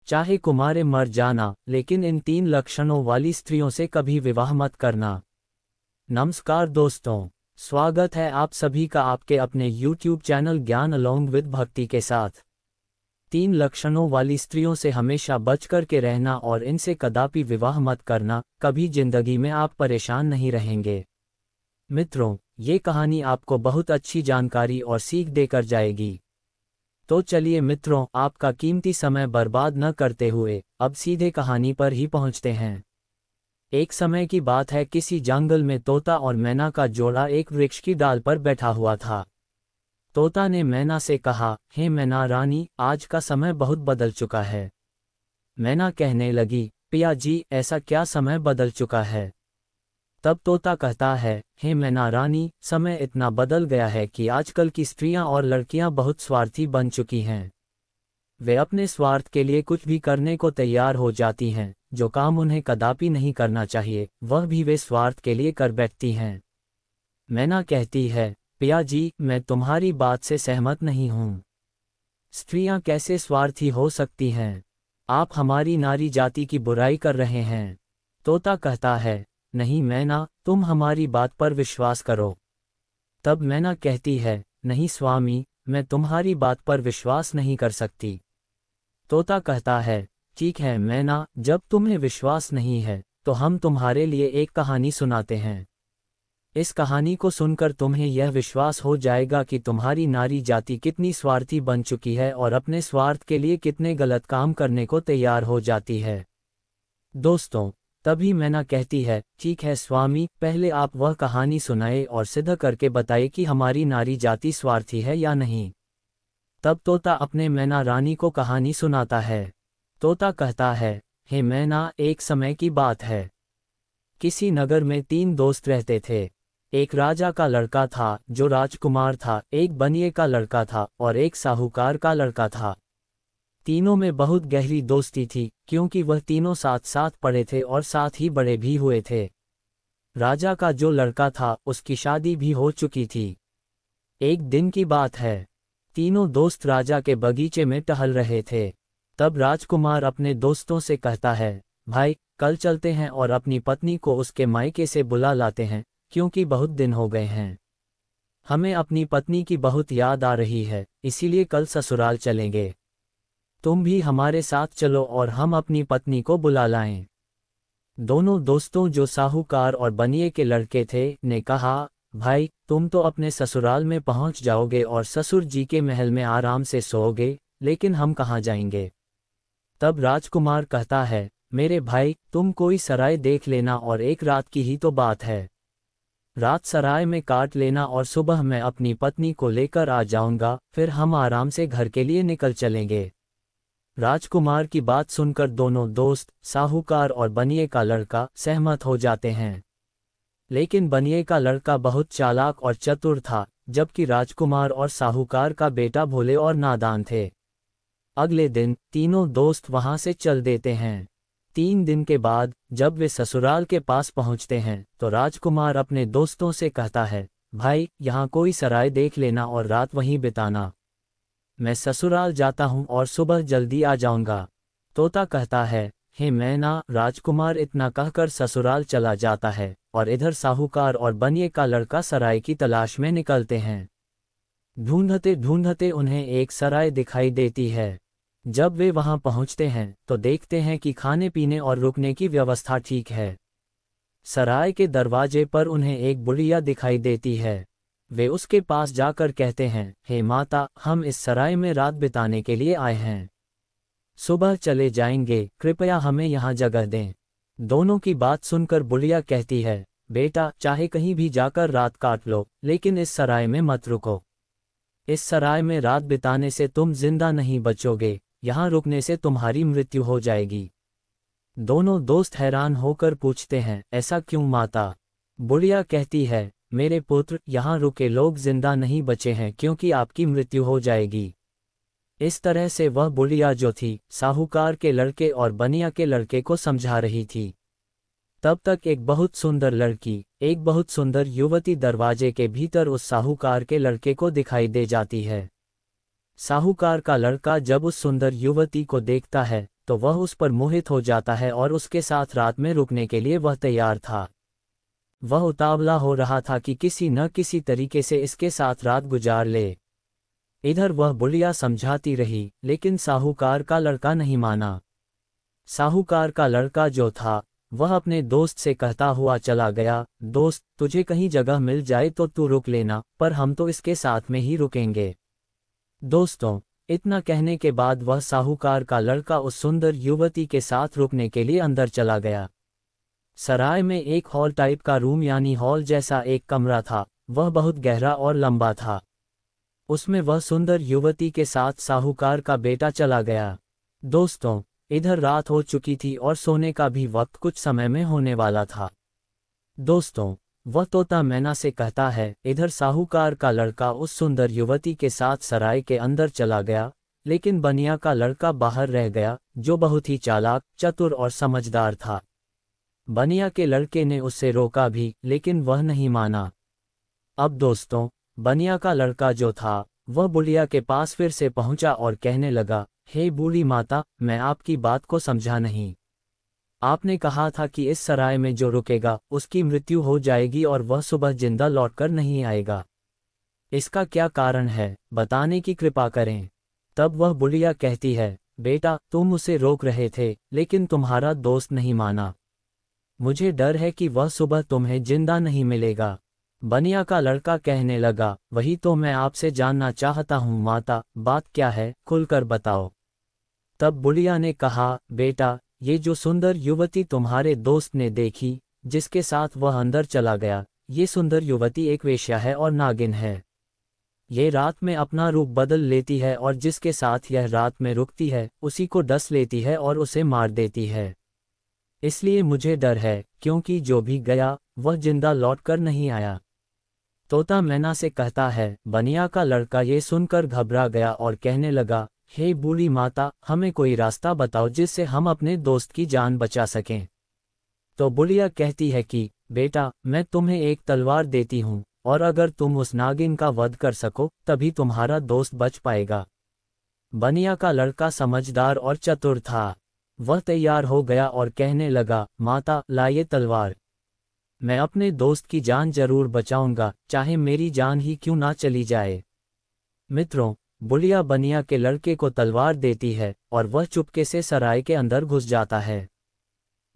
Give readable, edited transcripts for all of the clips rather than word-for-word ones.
चाहे कुमारे मर जाना, लेकिन इन 3 लक्षणों वाली स्त्रियों से कभी विवाह मत करना। नमस्कार दोस्तों, स्वागत है आप सभी का आपके अपने YouTube चैनल ज्ञान अलोंग विद भक्ति के साथ। 3 लक्षणों वाली स्त्रियों से हमेशा बचकर के रहना और इनसे कदापि विवाह मत करना, कभी जिंदगी में आप परेशान नहीं रहेंगे। मित्रों, ये कहानी आपको बहुत अच्छी जानकारी और सीख देकर जाएगी। तो चलिए मित्रों, आपका कीमती समय बर्बाद न करते हुए अब सीधे कहानी पर ही पहुंचते हैं। एक समय की बात है, किसी जंगल में तोता और मैना का जोड़ा एक वृक्ष की डाल पर बैठा हुआ था। तोता ने मैना से कहा, हे मैना रानी, आज का समय बहुत बदल चुका है। मैना कहने लगी, पिया जी, ऐसा क्या समय बदल चुका है? तब तोता कहता है, हे मैना रानी, समय इतना बदल गया है कि आजकल की स्त्रियां और लड़कियां बहुत स्वार्थी बन चुकी हैं। वे अपने स्वार्थ के लिए कुछ भी करने को तैयार हो जाती हैं। जो काम उन्हें कदापि नहीं करना चाहिए, वह भी वे स्वार्थ के लिए कर बैठती हैं। मैना कहती है, पिया जी, मैं तुम्हारी बात से सहमत नहीं हूँ। स्त्रियां कैसे स्वार्थी हो सकती हैं? आप हमारी नारी जाति की बुराई कर रहे हैं। तोता कहता है, नहीं मैना, तुम हमारी बात पर विश्वास करो। तब मैना कहती है, नहीं स्वामी, मैं तुम्हारी बात पर विश्वास नहीं कर सकती। तोता कहता है, ठीक है मैना, जब तुम्हें विश्वास नहीं है तो हम तुम्हारे लिए एक कहानी सुनाते हैं। इस कहानी को सुनकर तुम्हें यह विश्वास हो जाएगा कि तुम्हारी नारी जाति कितनी स्वार्थी बन चुकी है और अपने स्वार्थ के लिए कितने गलत काम करने को तैयार हो जाती है। दोस्तों, तभी मैना कहती है, ठीक है स्वामी, पहले आप वह कहानी सुनाए और सिद्ध करके बताए कि हमारी नारी जाति स्वार्थी है या नहीं। तब तोता अपने मैना रानी को कहानी सुनाता है। तोता कहता है, हे मैना, एक समय की बात है। किसी नगर में 3 दोस्त रहते थे। एक राजा का लड़का था जो राजकुमार था, एक बनिए का लड़का था और एक साहूकार का लड़का था। तीनों में बहुत गहरी दोस्ती थी, क्योंकि वह तीनों साथ साथ पढ़े थे और साथ ही बड़े भी हुए थे। राजा का जो लड़का था, उसकी शादी भी हो चुकी थी। एक दिन की बात है, तीनों दोस्त राजा के बगीचे में टहल रहे थे। तब राजकुमार अपने दोस्तों से कहता है, भाई, कल चलते हैं और अपनी पत्नी को उसके मायके से बुला लाते हैं, क्योंकि बहुत दिन हो गए हैं। हमें अपनी पत्नी की बहुत याद आ रही है, इसीलिए कल ससुराल चलेंगे। तुम भी हमारे साथ चलो और हम अपनी पत्नी को बुला लाएं। दोनों दोस्तों, जो साहूकार और बनिए के लड़के थे, ने कहा, भाई, तुम तो अपने ससुराल में पहुंच जाओगे और ससुर जी के महल में आराम से सोओगे, लेकिन हम कहाँ जाएंगे? तब राजकुमार कहता है, मेरे भाई, तुम कोई सराय देख लेना और एक रात की ही तो बात है। रात सराय में काट लेना और सुबह मैं अपनी पत्नी को लेकर आ जाऊंगा, फिर हम आराम से घर के लिए निकल चलेंगे। राजकुमार की बात सुनकर दोनों दोस्त, साहूकार और बनिए का लड़का, सहमत हो जाते हैं। लेकिन बनिए का लड़का बहुत चालाक और चतुर था, जबकि राजकुमार और साहूकार का बेटा भोले और नादान थे। अगले दिन तीनों दोस्त वहां से चल देते हैं। 3 दिन के बाद जब वे ससुराल के पास पहुंचते हैं तो राजकुमार अपने दोस्तों से कहता है, भाई, यहाँ कोई सराय देख लेना और रात वहीं बिताना। मैं ससुराल जाता हूँ और सुबह जल्दी आ जाऊंगा। तोता कहता है, हे मैना। राजकुमार इतना कहकर ससुराल चला जाता है और इधर साहूकार और बनिए का लड़का सराय की तलाश में निकलते हैं। ढूंढते ढूंढते उन्हें एक सराय दिखाई देती है। जब वे वहां पहुंचते हैं तो देखते हैं कि खाने पीने और रुकने की व्यवस्था ठीक है। सराय के दरवाजे पर उन्हें एक बुढ़िया दिखाई देती है। वे उसके पास जाकर कहते हैं, हे माता, हम इस सराय में रात बिताने के लिए आए हैं। सुबह चले जाएंगे, कृपया हमें यहाँ जगह दें। दोनों की बात सुनकर बुढ़िया कहती है, बेटा, चाहे कहीं भी जाकर रात काट लो, लेकिन इस सराय में मत रुको। इस सराय में रात बिताने से तुम जिंदा नहीं बचोगे, यहाँ रुकने से तुम्हारी मृत्यु हो जाएगी। दोनों दोस्त हैरान होकर पूछते हैं, ऐसा क्यों माता? बुढ़िया कहती है, मेरे पुत्र, यहाँ रुके लोग जिंदा नहीं बचे हैं क्योंकि आपकी मृत्यु हो जाएगी। इस तरह से वह बुढ़िया जो थी, साहूकार के लड़के और बनिया के लड़के को समझा रही थी। तब तक एक बहुत सुंदर लड़की, एक बहुत सुंदर युवती दरवाजे के भीतर उस साहूकार के लड़के को दिखाई दे जाती है। साहूकार का लड़का जब उस सुंदर युवती को देखता है तो वह उस पर मोहित हो जाता है और उसके साथ रात में रुकने के लिए वह तैयार था। वह उतावला हो रहा था कि किसी न किसी तरीके से इसके साथ रात गुजार ले। इधर वह बुढ़िया समझाती रही, लेकिन साहूकार का लड़का नहीं माना। साहूकार का लड़का जो था, वह अपने दोस्त से कहता हुआ चला गया, दोस्त, तुझे कहीं जगह मिल जाए तो तू रुक लेना, पर हम तो इसके साथ में ही रुकेंगे। दोस्तों, इतना कहने के बाद वह साहूकार का लड़का उस सुंदर युवती के साथ रुकने के लिए अंदर चला गया। सराय में एक हॉल टाइप का रूम यानी हॉल जैसा एक कमरा था। वह बहुत गहरा और लंबा था। उसमें वह सुंदर युवती के साथ साहूकार का बेटा चला गया। दोस्तों, इधर रात हो चुकी थी और सोने का भी वक्त कुछ समय में होने वाला था। दोस्तों, वह तोता मैना से कहता है, इधर साहूकार का लड़का उस सुंदर युवती के साथ सराय के अंदर चला गया, लेकिन बनिया का लड़का बाहर रह गया, जो बहुत ही चालाक, चतुर और समझदार था। बनिया के लड़के ने उससे रोका भी, लेकिन वह नहीं माना। अब दोस्तों, बनिया का लड़का जो था, वह बुढ़िया के पास फिर से पहुंचा और कहने लगा, हे बूढ़ी माता, मैं आपकी बात को समझा नहीं। आपने कहा था कि इस सराय में जो रुकेगा उसकी मृत्यु हो जाएगी और वह सुबह जिंदा लौटकर नहीं आएगा। इसका क्या कारण है, बताने की कृपा करें। तब वह बुढ़िया कहती है, बेटा, तुम उसे रोक रहे थे, लेकिन तुम्हारा दोस्त नहीं माना। मुझे डर है कि वह सुबह तुम्हें जिंदा नहीं मिलेगा। बनिया का लड़का कहने लगा, वही तो मैं आपसे जानना चाहता हूँ माता, बात क्या है, खुलकर बताओ। तब बुढ़िया ने कहा, बेटा, ये जो सुंदर युवती तुम्हारे दोस्त ने देखी, जिसके साथ वह अंदर चला गया, ये सुंदर युवती एक वेश्या है और नागिन है। ये रात में अपना रूप बदल लेती है और जिसके साथ यह रात में रुकती है, उसी को डस लेती है और उसे मार देती है। इसलिए मुझे डर है, क्योंकि जो भी गया, वह जिंदा लौटकर नहीं आया। तोता मैना से कहता है, बनिया का लड़का ये सुनकर घबरा गया और कहने लगा, हे बूढ़ी माता, हमें कोई रास्ता बताओ जिससे हम अपने दोस्त की जान बचा सकें। तो बुढ़िया कहती है कि, बेटा, मैं तुम्हें एक तलवार देती हूँ, और अगर तुम उस नागिन का वध कर सको, तभी तुम्हारा दोस्त बच पाएगा। बनिया का लड़का समझदार और चतुर था। वह तैयार हो गया और कहने लगा, माता, लाइए तलवार। मैं अपने दोस्त की जान जरूर बचाऊंगा, चाहे मेरी जान ही क्यों ना चली जाए। मित्रों, बुढ़िया बनिया के लड़के को तलवार देती है और वह चुपके से सराय के अंदर घुस जाता है,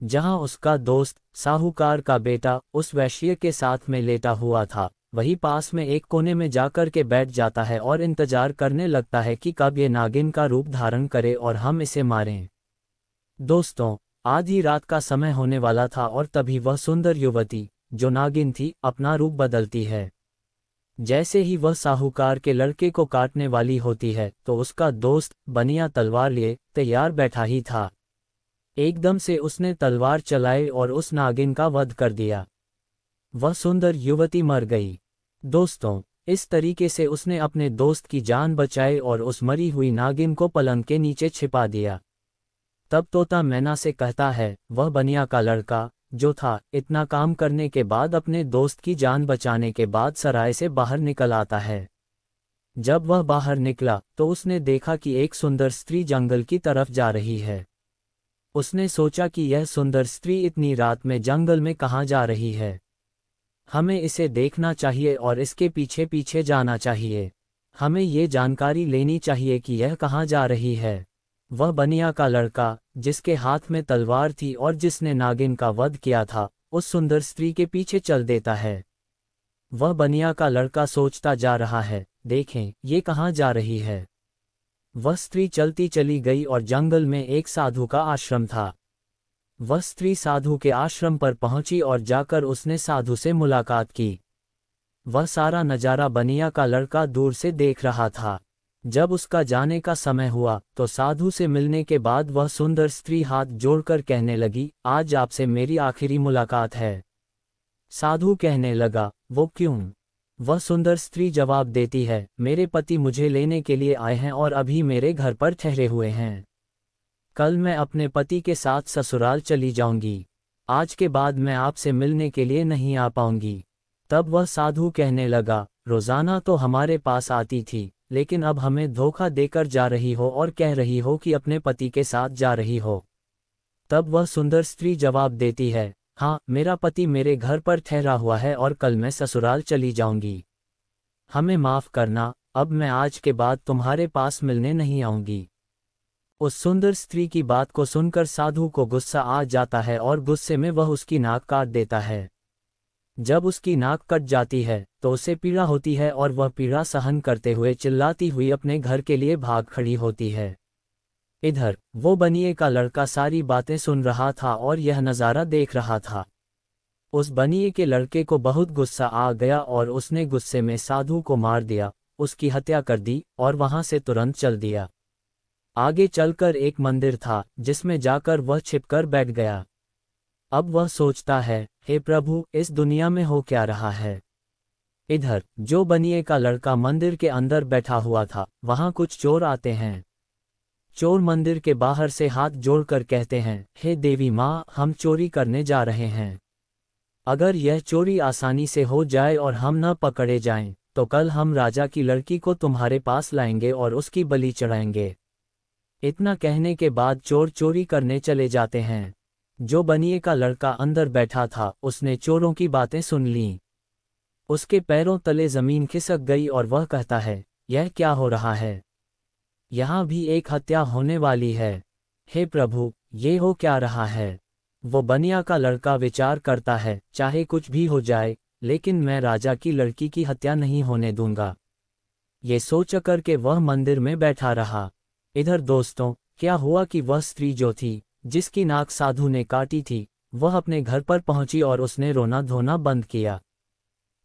जहां उसका दोस्त, साहूकार का बेटा, उस वैश्य के साथ में लेटा हुआ था। वही पास में एक कोने में जाकर के बैठ जाता है और इंतजार करने लगता है कि कब ये नागिन का रूप धारण करे और हम इसे मारें। दोस्तों, आधी रात का समय होने वाला था और तभी वह सुंदर युवती, जो नागिन थी, अपना रूप बदलती है। जैसे ही वह साहूकार के लड़के को काटने वाली होती है, तो उसका दोस्त बनिया तलवार लिए तैयार बैठा ही था। एकदम से उसने तलवार चलाई और उस नागिन का वध कर दिया। वह सुंदर युवती मर गई। दोस्तों, इस तरीके से उसने अपने दोस्त की जान बचाई और उस मरी हुई नागिन को पलंग के नीचे छिपा दिया। तब तोता मैना से कहता है, वह बनिया का लड़का जो था, इतना काम करने के बाद अपने दोस्त की जान बचाने के बाद सराय से बाहर निकल आता है। जब वह बाहर निकला तो उसने देखा कि एक सुंदर स्त्री जंगल की तरफ जा रही है। उसने सोचा कि यह सुंदर स्त्री इतनी रात में जंगल में कहाँ जा रही है। हमें इसे देखना चाहिए और इसके पीछे पीछे जाना चाहिए। हमें ये जानकारी लेनी चाहिए कि यह कहाँ जा रही है। वह बनिया का लड़का, जिसके हाथ में तलवार थी और जिसने नागिन का वध किया था, उस सुंदर स्त्री के पीछे चल देता है। वह बनिया का लड़का सोचता जा रहा है, देखें, ये कहाँ जा रही है। वह स्त्री चलती चली गई और जंगल में एक साधु का आश्रम था। वह स्त्री साधु के आश्रम पर पहुंची और जाकर उसने साधु से मुलाकात की। वह सारा नज़ारा बनिया का लड़का दूर से देख रहा था। जब उसका जाने का समय हुआ तो साधु से मिलने के बाद वह सुंदर स्त्री हाथ जोड़कर कहने लगी, आज आपसे मेरी आखिरी मुलाकात है। साधु कहने लगा, वो क्यों? वह सुंदर स्त्री जवाब देती है, मेरे पति मुझे लेने के लिए आए हैं और अभी मेरे घर पर ठहरे हुए हैं। कल मैं अपने पति के साथ ससुराल चली जाऊंगी। आज के बाद मैं आपसे मिलने के लिए नहीं आ पाऊंगी। तब वह साधु कहने लगा, रोजाना तो हमारे पास आती थी, लेकिन अब हमें धोखा देकर जा रही हो और कह रही हो कि अपने पति के साथ जा रही हो। तब वह सुंदर स्त्री जवाब देती है, हाँ, मेरा पति मेरे घर पर ठहरा हुआ है और कल मैं ससुराल चली जाऊंगी। हमें माफ करना, अब मैं आज के बाद तुम्हारे पास मिलने नहीं आऊंगी। उस सुंदर स्त्री की बात को सुनकर साधु को गुस्सा आ जाता है और गुस्से में वह उसकी नाक काट देता है। जब उसकी नाक कट जाती है तो उसे पीड़ा होती है और वह पीड़ा सहन करते हुए चिल्लाती हुई अपने घर के लिए भाग खड़ी होती है। इधर वो बनिए का लड़का सारी बातें सुन रहा था और यह नज़ारा देख रहा था। उस बनिए के लड़के को बहुत गुस्सा आ गया और उसने गुस्से में साधु को मार दिया, उसकी हत्या कर दी और वहां से तुरंत चल दिया। आगे चलकर एक मंदिर था जिसमें जाकर वह छिपकर बैठ गया। अब वह सोचता है, हे प्रभु, इस दुनिया में हो क्या रहा है। इधर जो बनिए का लड़का मंदिर के अंदर बैठा हुआ था, वहां कुछ चोर आते हैं। चोर मंदिर के बाहर से हाथ जोड़कर कहते हैं, हे देवी माँ, हम चोरी करने जा रहे हैं। अगर यह चोरी आसानी से हो जाए और हम न पकड़े जाएं, तो कल हम राजा की लड़की को तुम्हारे पास लाएंगे और उसकी बलि चढ़ाएंगे। इतना कहने के बाद चोर चोरी करने चले जाते हैं। जो बनिए का लड़का अंदर बैठा था, उसने चोरों की बातें सुन लीं। उसके पैरों तले जमीन खिसक गई और वह कहता है, यह क्या हो रहा है। यहाँ भी एक हत्या होने वाली है। हे प्रभु, ये हो क्या रहा है। वो बनिया का लड़का विचार करता है, चाहे कुछ भी हो जाए, लेकिन मैं राजा की लड़की की हत्या नहीं होने दूंगा। ये सोचकर के वह मंदिर में बैठा रहा। इधर दोस्तों, क्या हुआ कि वह स्त्री जो थी, जिसकी नाक साधु ने काटी थी, वह अपने घर पर पहुंची और उसने रोना धोना बंद किया।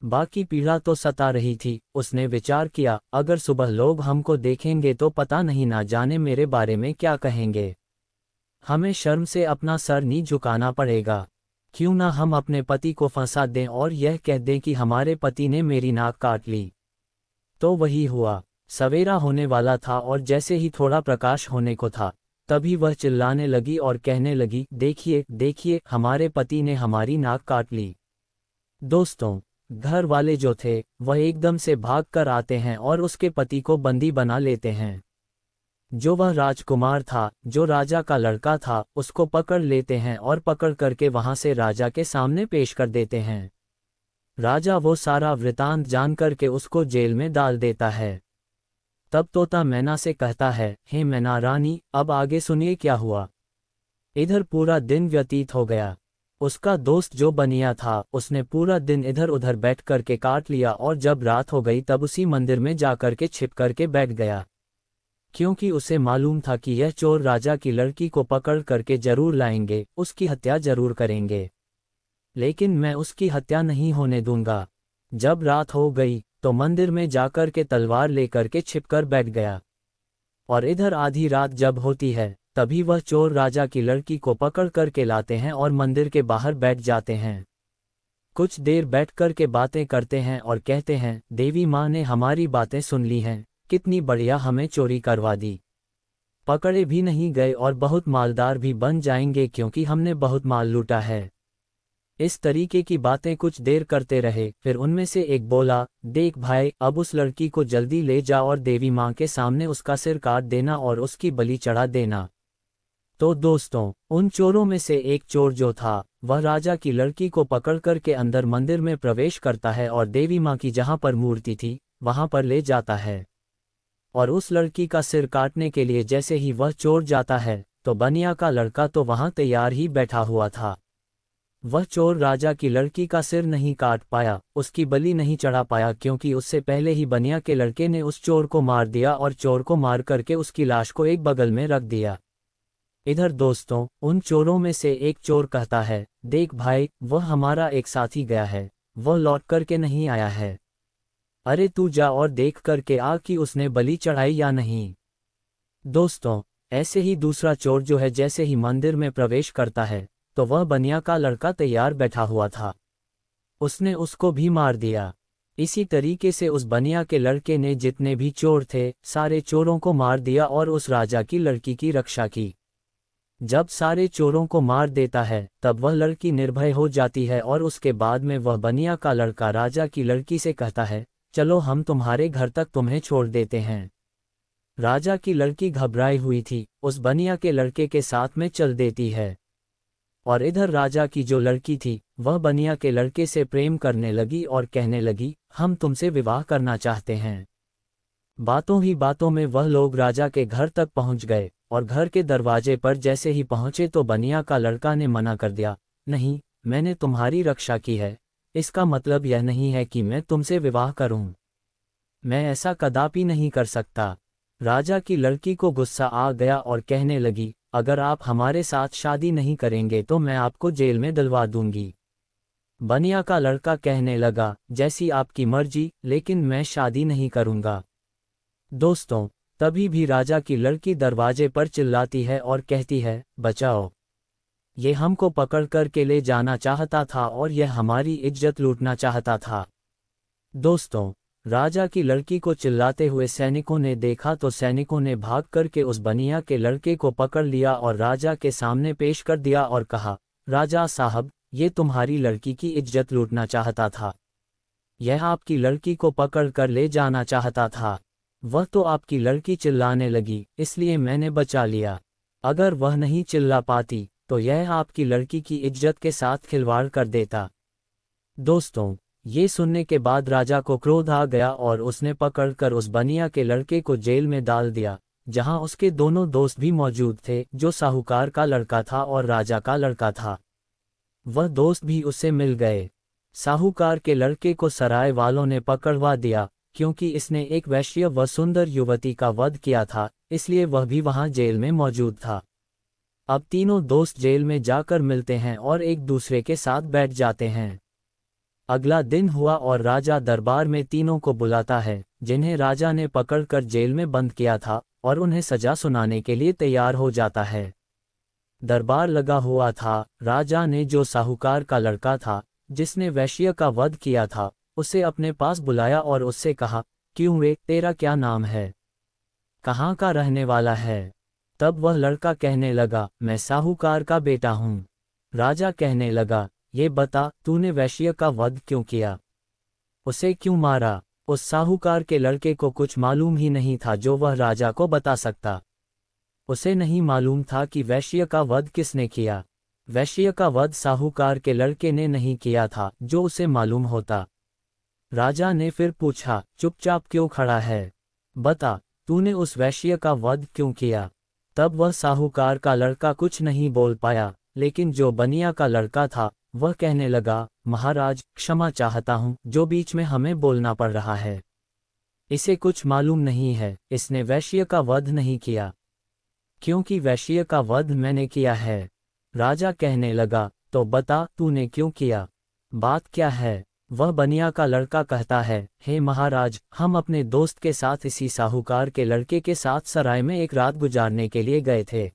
बाकी पीड़ा तो सता रही थी। उसने विचार किया, अगर सुबह लोग हमको देखेंगे तो पता नहीं, ना जाने मेरे बारे में क्या कहेंगे। हमें शर्म से अपना सर नहीं झुकाना पड़ेगा। क्यों ना हम अपने पति को फंसा दें और यह कह दें कि हमारे पति ने मेरी नाक काट ली। तो वही हुआ। सवेरा होने वाला था और जैसे ही थोड़ा प्रकाश होने को था, तभी वह चिल्लाने लगी और कहने लगी, देखिए देखिए, हमारे पति ने हमारी नाक काट ली। दोस्तों, घर वाले जो थे वह एकदम से भाग कर आते हैं और उसके पति को बंदी बना लेते हैं। जो वह राजकुमार था, जो राजा का लड़का था, उसको पकड़ लेते हैं और पकड़ करके वहां से राजा के सामने पेश कर देते हैं। राजा वो सारा वृतांत जान करके उसको जेल में डाल देता है। तब तोता मैना से कहता है, हे मैना रानी, अब आगे सुनिए क्या हुआ। इधर पूरा दिन व्यतीत हो गया। उसका दोस्त जो बनिया था, उसने पूरा दिन इधर उधर बैठ करके काट लिया और जब रात हो गई तब उसी मंदिर में जाकर के छिप करके बैठ गया। क्योंकि उसे मालूम था कि यह चोर राजा की लड़की को पकड़ करके जरूर लाएंगे, उसकी हत्या जरूर करेंगे। लेकिन मैं उसकी हत्या नहीं होने दूंगा। जब रात हो गई तो मंदिर में जाकर के तलवार लेकर के छिपकर बैठ गया। और इधर आधी रात जब होती है, तभी वह चोर राजा की लड़की को पकड़ करके लाते हैं और मंदिर के बाहर बैठ जाते हैं। कुछ देर बैठ करके बातें करते हैं और कहते हैं, देवी माँ ने हमारी बातें सुन ली हैं, कितनी बढ़िया हमें चोरी करवा दी। पकड़े भी नहीं गए और बहुत मालदार भी बन जाएंगे क्योंकि हमने बहुत माल लूटा है। इस तरीके की बातें कुछ देर करते रहे। फिर उनमें से एक बोला, देख भाई, अब उस लड़की को जल्दी ले जा और देवी माँ के सामने उसका सिर काट देना और उसकी बलि चढ़ा देना। तो दोस्तों, उन चोरों में से एक चोर जो था, वह राजा की लड़की को पकड़ करके अंदर मंदिर में प्रवेश करता है और देवी माँ की जहाँ पर मूर्ति थी वहां पर ले जाता है। और उस लड़की का सिर काटने के लिए जैसे ही वह चोर जाता है, तो बनिया का लड़का तो वहां तैयार ही बैठा हुआ था। वह चोर राजा की लड़की का सिर नहीं काट पाया, उसकी बलि नहीं चढ़ा पाया, क्योंकि उससे पहले ही बनिया के लड़के ने उस चोर को मार दिया और चोर को मार करके उसकी लाश को एक बगल में रख दिया। इधर दोस्तों, उन चोरों में से एक चोर कहता है, देख भाई, वह हमारा एक साथी गया है, वह लौट करके नहीं आया है। अरे तू जा और देख करके आ कि उसने बलि चढ़ाई या नहीं। दोस्तों, ऐसे ही दूसरा चोर जो है जैसे ही मंदिर में प्रवेश करता है, तो वह बनिया का लड़का तैयार बैठा हुआ था, उसने उसको भी मार दिया। इसी तरीके से उस बनिया के लड़के ने जितने भी चोर थे, सारे चोरों को मार दिया और उस राजा की लड़की की रक्षा की। जब सारे चोरों को मार देता है, तब वह लड़की निर्भय हो जाती है और उसके बाद में वह बनिया का लड़का राजा की लड़की से कहता है, चलो हम तुम्हारे घर तक तुम्हें छोड़ देते हैं। राजा की लड़की घबराई हुई थी, उस बनिया के लड़के के साथ में चल देती है। और इधर राजा की जो लड़की थी वह बनिया के लड़के से प्रेम करने लगी और कहने लगी, हम तुमसे विवाह करना चाहते हैं। बातों ही बातों में वह लोग राजा के घर तक पहुंच गए और घर के दरवाजे पर जैसे ही पहुंचे तो बनिया का लड़का ने मना कर दिया, नहीं, मैंने तुम्हारी रक्षा की है, इसका मतलब यह नहीं है कि मैं तुमसे विवाह करूं। मैं ऐसा कदापि नहीं कर सकता। राजा की लड़की को गुस्सा आ गया और कहने लगी, अगर आप हमारे साथ शादी नहीं करेंगे तो मैं आपको जेल में डलवा दूंगी। बनिया का लड़का कहने लगा, जैसी आपकी मर्जी, लेकिन मैं शादी नहीं करूंगा। दोस्तों, तभी भी राजा की लड़की दरवाजे पर चिल्लाती है और कहती है, बचाओ, ये हमको पकड़ कर के ले जाना चाहता था और यह हमारी इज्जत लूटना चाहता था। दोस्तों, राजा की लड़की को चिल्लाते हुए सैनिकों ने देखा तो सैनिकों ने भाग करके उस बनिया के लड़के को पकड़ लिया और राजा के सामने पेश कर दिया और कहा, राजा साहब, ये तुम्हारी लड़की की इज्जत लूटना चाहता था। यह आपकी लड़की को पकड़ कर ले जाना चाहता था। वह तो आपकी लड़की चिल्लाने लगी, इसलिए मैंने बचा लिया। अगर वह नहीं चिल्ला पाती तो यह आपकी लड़की की इज्जत के साथ खिलवाड़ कर देता। दोस्तों, ये सुनने के बाद राजा को क्रोध आ गया और उसने पकड़कर उस बनिया के लड़के को जेल में डाल दिया, जहां उसके दोनों दोस्त भी मौजूद थे, जो साहूकार का लड़का था और राजा का लड़का था। वह दोस्त भी उससे मिल गए। साहूकार के लड़के को सराय वालों ने पकड़वा दिया, क्योंकि इसने एक वैश्य व सुंदर युवती का वध किया था, इसलिए वह भी वहां जेल में मौजूद था। अब तीनों दोस्त जेल में जाकर मिलते हैं और एक दूसरे के साथ बैठ जाते हैं। अगला दिन हुआ और राजा दरबार में तीनों को बुलाता है, जिन्हें राजा ने पकड़कर जेल में बंद किया था, और उन्हें सजा सुनाने के लिए तैयार हो जाता है। दरबार लगा हुआ था। राजा ने जो साहूकार का लड़का था, जिसने वैश्य का वध किया था, उसे अपने पास बुलाया और उससे कहा, क्यों वे, तेरा क्या नाम है, कहाँ का रहने वाला है? तब वह लड़का कहने लगा, मैं साहूकार का बेटा हूँ। राजा कहने लगा, ये बता, तूने वैश्य का वध क्यों किया, उसे क्यों मारा? उस साहूकार के लड़के को कुछ मालूम ही नहीं था जो वह राजा को बता सकता। उसे नहीं मालूम था कि वैश्य का वध किसने किया। वैश्य का वध साहूकार के लड़के ने नहीं किया था, जो उसे मालूम होता। राजा ने फिर पूछा, चुपचाप क्यों खड़ा है, बता, तूने उस वैश्य का वध क्यों किया? तब वह साहूकार का लड़का कुछ नहीं बोल पाया, लेकिन जो बनिया का लड़का था वह कहने लगा, महाराज, क्षमा चाहता हूँ, जो बीच में हमें बोलना पड़ रहा है। इसे कुछ मालूम नहीं है, इसने वैश्य का वध नहीं किया, क्योंकि वैश्य का वध मैंने किया है। राजा कहने लगा, तो बता, तूने क्यों किया, बात क्या है? वह बनिया का लड़का कहता है, हे महाराज, हम अपने दोस्त के साथ इसी साहूकार के लड़के के साथ सराय में एक रात गुजारने के लिए गए थे।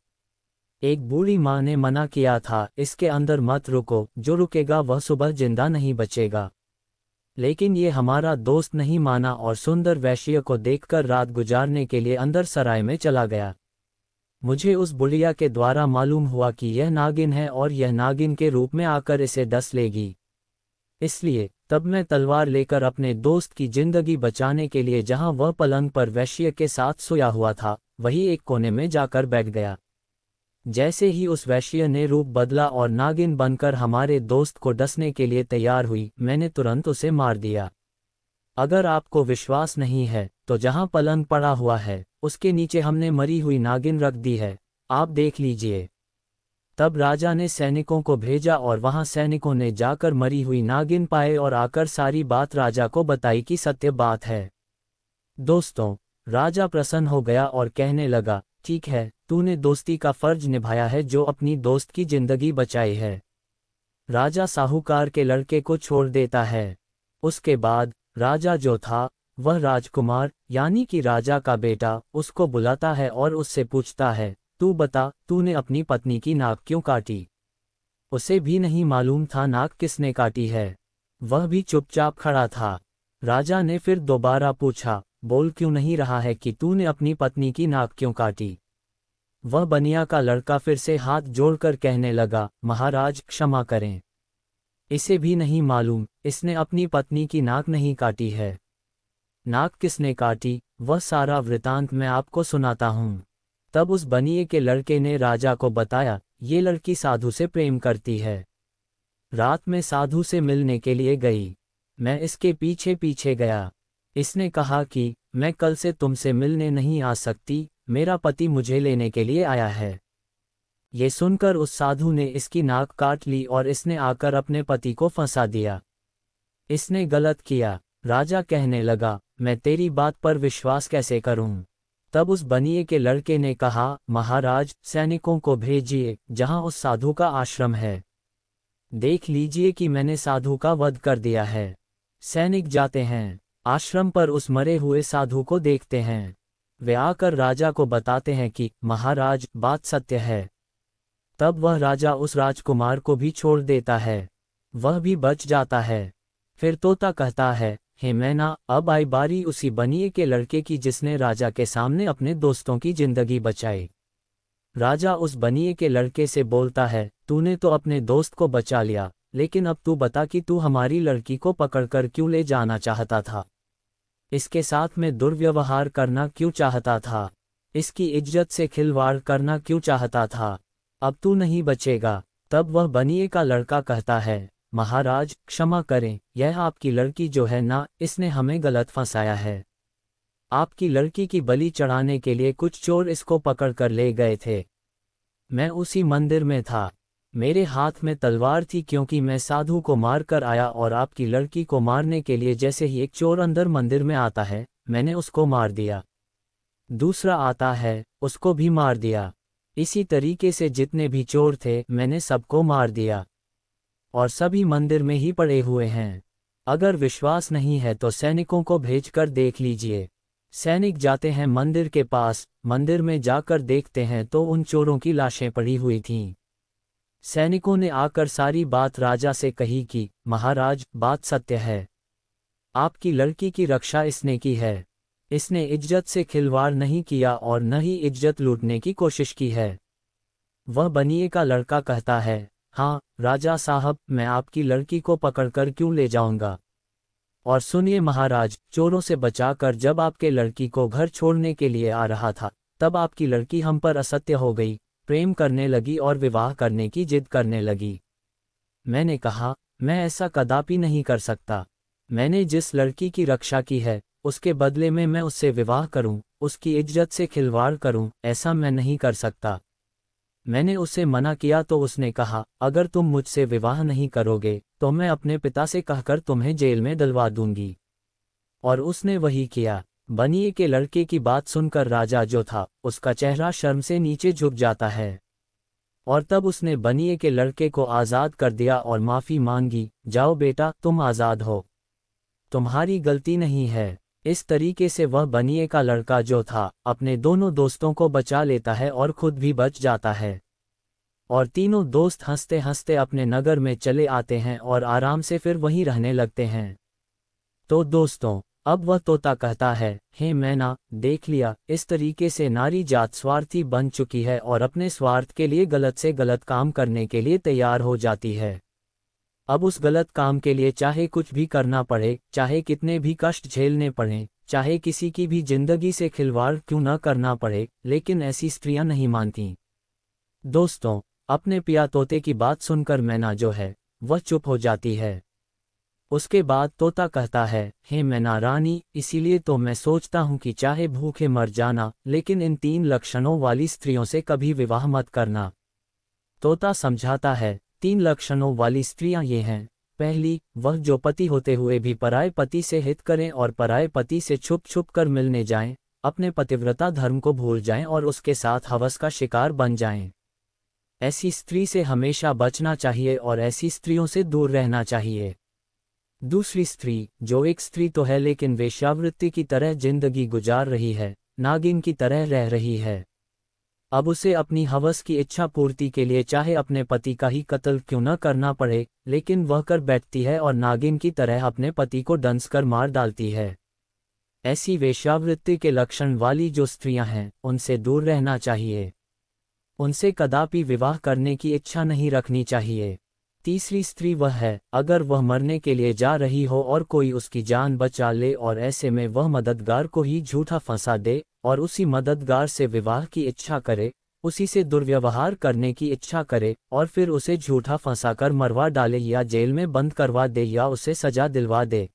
एक बूढ़ी माँ ने मना किया था, इसके अंदर मत रुको, जो रुकेगा वह सुबह जिंदा नहीं बचेगा। लेकिन ये हमारा दोस्त नहीं माना और सुंदर वैश्य को देखकर रात गुजारने के लिए अंदर सराय में चला गया। मुझे उस बुढ़िया के द्वारा मालूम हुआ कि यह नागिन है और यह नागिन के रूप में आकर इसे डस लेगी। इसलिए तब मैं तलवार लेकर अपने दोस्त की जिंदगी बचाने के लिए जहां वह पलंग पर वैश्य के साथ सोया हुआ था, वही एक कोने में जाकर बैठ गया। जैसे ही उस वैश्य ने रूप बदला और नागिन बनकर हमारे दोस्त को डसने के लिए तैयार हुई, मैंने तुरंत उसे मार दिया। अगर आपको विश्वास नहीं है तो जहां पलंग पड़ा हुआ है उसके नीचे हमने मरी हुई नागिन रख दी है, आप देख लीजिए। तब राजा ने सैनिकों को भेजा और वहां सैनिकों ने जाकर मरी हुई नागिन पाए और आकर सारी बात राजा को बताई कि सत्य बात है। दोस्तों, राजा प्रसन्न हो गया और कहने लगा, ठीक है, तूने दोस्ती का फर्ज निभाया है जो अपनी दोस्त की जिंदगी बचाई है। राजा साहूकार के लड़के को छोड़ देता है। उसके बाद राजा जो था वह राजकुमार यानी कि राजा का बेटा उसको बुलाता है और उससे पूछता है, तू बता, तूने अपनी पत्नी की नाक क्यों काटी? उसे भी नहीं मालूम था नाक किसने काटी है, वह भी चुपचाप खड़ा था। राजा ने फिर दोबारा पूछा, बोल क्यों नहीं रहा है कि तूने अपनी पत्नी की नाक क्यों काटी? वह बनिया का लड़का फिर से हाथ जोड़कर कहने लगा, महाराज क्षमा करें, इसे भी नहीं मालूम, इसने अपनी पत्नी की नाक नहीं काटी है। नाक किसने काटी, वह सारा वृतांत मैं आपको सुनाता हूँ। तब उस बनिए के लड़के ने राजा को बताया, ये लड़की साधु से प्रेम करती है। रात में साधु से मिलने के लिए गई। मैं इसके पीछे पीछे गया। इसने कहा कि मैं कल से तुमसे मिलने नहीं आ सकती, मेरा पति मुझे लेने के लिए आया है। ये सुनकर उस साधु ने इसकी नाक काट ली और इसने आकर अपने पति को फंसा दिया। इसने गलत किया। राजा कहने लगा, मैं तेरी बात पर विश्वास कैसे करूं? तब उस बनिए के लड़के ने कहा, महाराज, सैनिकों को भेजिए जहां उस साधु का आश्रम है। देख लीजिए कि मैंने साधु का वध कर दिया है। सैनिक जाते हैं, आश्रम पर उस मरे हुए साधु को देखते हैं। वे आकर राजा को बताते हैं कि महाराज, बात सत्य है। तब वह राजा उस राजकुमार को भी छोड़ देता है, वह भी बच जाता है। फिर तोता कहता है, हे मैना, अब आई बारी उसी बनिए के लड़के की जिसने राजा के सामने अपने दोस्तों की जिंदगी बचाई। राजा उस बनिए के लड़के से बोलता है, तूने तो अपने दोस्त को बचा लिया, लेकिन अब तू बता कि तू हमारी लड़की को पकड़कर क्यों ले जाना चाहता था? इसके साथ में दुर्व्यवहार करना क्यों चाहता था? इसकी इज्जत से खिलवाड़ करना क्यों चाहता था? अब तू नहीं बचेगा। तब वह बनिए का लड़का कहता है, महाराज, क्षमा करें, यह आपकी लड़की जो है ना, इसने हमें गलत फंसाया है। आपकी लड़की की बलि चढ़ाने के लिए कुछ चोर इसको पकड़कर ले गए थे। मैं उसी मंदिर में था। मेरे हाथ में तलवार थी क्योंकि मैं साधु को मार कर आया और आपकी लड़की को मारने के लिए जैसे ही एक चोर अंदर मंदिर में आता है, मैंने उसको मार दिया। दूसरा आता है, उसको भी मार दिया। इसी तरीके से जितने भी चोर थे, मैंने सबको मार दिया और सभी मंदिर में ही पड़े हुए हैं। अगर विश्वास नहीं है तो सैनिकों को भेजकर देख लीजिए। सैनिक जाते हैं मंदिर के पास। मंदिर में जाकर देखते हैं तो उन चोरों की लाशें पड़ी हुई थीं। सैनिकों ने आकर सारी बात राजा से कही कि महाराज, बात सत्य है। आपकी लड़की की रक्षा इसने की है। इसने इज्जत से खिलवाड़ नहीं किया और न ही इज्जत लूटने की कोशिश की है। वह बनिए का लड़का कहता है, हाँ राजा साहब, मैं आपकी लड़की को पकड़कर क्यों ले जाऊंगा? और सुनिए महाराज, चोरों से बचाकर जब आपके लड़की को घर छोड़ने के लिए आ रहा था, तब आपकी लड़की हम पर असत्य हो गई, प्रेम करने लगी और विवाह करने की जिद करने लगी। मैंने कहा, मैं ऐसा कदापि नहीं कर सकता। मैंने जिस लड़की की रक्षा की है, उसके बदले में मैं उससे विवाह करूं, उसकी इज्जत से खिलवाड़ करूं, ऐसा मैं नहीं कर सकता। मैंने उसे मना किया तो उसने कहा, अगर तुम मुझसे विवाह नहीं करोगे तो मैं अपने पिता से कहकर तुम्हें जेल में डलवा दूंगी। और उसने वही किया। बनिए के लड़के की बात सुनकर राजा जो था, उसका चेहरा शर्म से नीचे झुक जाता है। और तब उसने बनिए के लड़के को आज़ाद कर दिया और माफ़ी मांगी, जाओ बेटा, तुम आज़ाद हो, तुम्हारी गलती नहीं है। इस तरीके से वह बनिए का लड़का जो था, अपने दोनों दोस्तों को बचा लेता है और खुद भी बच जाता है। और तीनों दोस्त हंसते हंसते अपने नगर में चले आते हैं और आराम से फिर वहीं रहने लगते हैं। तो दोस्तों, अब वह तोता कहता है, हे मैना, देख लिया, इस तरीके से नारी जात स्वार्थी बन चुकी है और अपने स्वार्थ के लिए गलत से गलत काम करने के लिए तैयार हो जाती है। अब उस गलत काम के लिए चाहे कुछ भी करना पड़े, चाहे कितने भी कष्ट झेलने पड़ें, चाहे किसी की भी जिंदगी से खिलवाड़ क्यों न करना पड़े, लेकिन ऐसी स्त्रियां नहीं मानती। दोस्तों, अपने पिया तोते की बात सुनकर मैना जो है, वह चुप हो जाती है। उसके बाद तोता कहता है, हे मैना रानी, इसीलिए तो मैं सोचता हूँ कि चाहे भूखे मर जाना, लेकिन इन 3 लक्षणों वाली स्त्रियों से कभी विवाह मत करना। तोता समझाता है, 3 लक्षणों वाली स्त्रियां ये हैं। पहली, वह जो पति होते हुए भी पराये पति से हित करें और पराये पति से छुप छुप कर मिलने जाएं, अपने पतिव्रता धर्म को भूल जाएं और उसके साथ हवस का शिकार बन जाएं। ऐसी स्त्री से हमेशा बचना चाहिए और ऐसी स्त्रियों से दूर रहना चाहिए। दूसरी स्त्री, जो एक स्त्री तो है लेकिन वेश्यावृत्ति की तरह जिंदगी गुजार रही है, नागिन की तरह रह रही है। अब उसे अपनी हवस की इच्छा पूर्ति के लिए चाहे अपने पति का ही कत्ल क्यों न करना पड़े, लेकिन वह कर बैठती है और नागिन की तरह अपने पति को डंस कर मार डालती है। ऐसी वेश्यावृत्ति के लक्षण वाली जो स्त्रियां हैं, उनसे दूर रहना चाहिए। उनसे कदापि विवाह करने की इच्छा नहीं रखनी चाहिए। तीसरी स्त्री वह है, अगर वह मरने के लिए जा रही हो और कोई उसकी जान बचा ले और ऐसे में वह मददगार को ही झूठा फंसा दे और उसी मददगार से विवाह की इच्छा करे, उसी से दुर्व्यवहार करने की इच्छा करे और फिर उसे झूठा फंसाकर मरवा डाले या जेल में बंद करवा दे या उसे सजा दिलवा दे।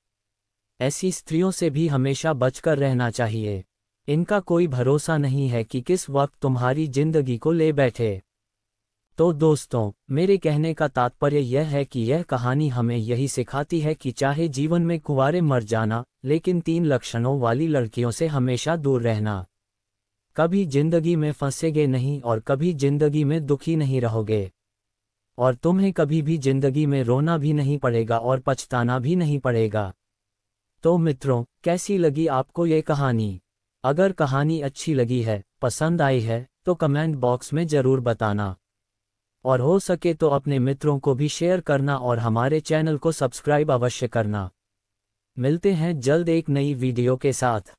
ऐसी स्त्रियों से भी हमेशा बचकर रहना चाहिए। इनका कोई भरोसा नहीं है कि किस वक्त तुम्हारी जिंदगी को ले बैठे। तो दोस्तों, मेरे कहने का तात्पर्य यह है कि यह कहानी हमें यही सिखाती है कि चाहे जीवन में कुंवारे मर जाना, लेकिन 3 लक्षणों वाली लड़कियों से हमेशा दूर रहना। कभी जिंदगी में फंसेगे नहीं और कभी जिंदगी में दुखी नहीं रहोगे। और तुम्हें कभी भी जिंदगी में रोना भी नहीं पड़ेगा और पछताना भी नहीं पड़ेगा। तो मित्रों, कैसी लगी आपको ये कहानी? अगर कहानी अच्छी लगी है, पसंद आई है, तो कमेंट बॉक्स में ज़रूर बताना। और हो सके तो अपने मित्रों को भी शेयर करना और हमारे चैनल को सब्सक्राइब अवश्य करना। मिलते हैं जल्द एक नई वीडियो के साथ।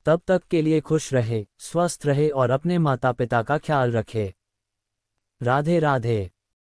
तब तक के लिए खुश रहे, स्वस्थ रहे और अपने माता पिता का ख्याल रखे। राधे राधे।